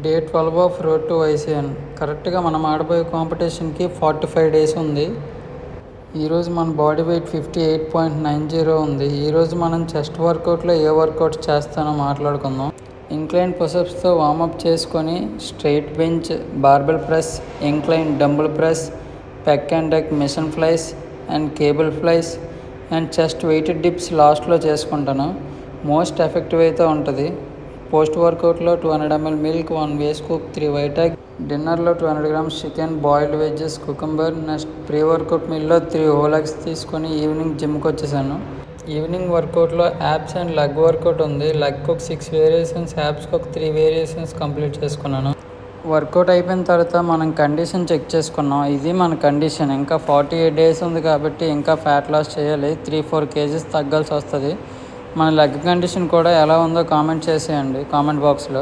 Day 12 off road to వైసిఎన్. కరెక్ట్గా మనం ఆడబోయే కాంపిటీషన్కి 45 డేస్ ఉంది. ఈరోజు మన బాడీ వెయిట్ 58.90 ఉంది. ఈరోజు మనం చెస్ట్ వర్కౌట్లో ఏ వర్కౌట్ చేస్తానో మాట్లాడుకుందాం. ఇంక్లైన్ పుషప్స్తో వార్మప్ చేసుకొని straight bench, barbell press, incline dumbbell press, pec and deck machine flies and cable flies and chest weighted dips లాస్ట్లో చేసుకుంటాను. మోస్ట్ ఎఫెక్టివ్ అయితే ఉంటుంది. పోస్ట్ వర్కౌట్లో 200 ml milk, 1 whey scoop, 3 white egg, డిన్నర్లో 200 grams chicken, boiled veggies, cucumber. Next pre workout మీల్లో 3 whole eggs తీసుకొని evening జిమ్కి వచ్చేసాను. ఈవినింగ్ వర్కౌట్లో యాప్స్ అండ్ లెగ్ వర్కౌట్ ఉంది. లెగ్కి ఒక 6 వేరియేషన్స్, యాప్స్కి ఒక 3 వేరియేషన్స్ కంప్లీట్ చేసుకున్నాను. వర్కౌట్ అయిపోయిన తర్వాత మనం కండిషన్ చెక్ చేసుకున్నాం. ఇది మన కండిషన్. ఇంకా 48 డేస్ ఉంది కాబట్టి ఇంకా ఫ్యాట్ లాస్ చేయాలి. 3-4 kgs తగ్గాల్సి వస్తుంది. మన లెగ్ కండిషన్ కూడా ఎలా ఉందో కామెంట్ చేసేయండి కామెంట్ బాక్స్లో.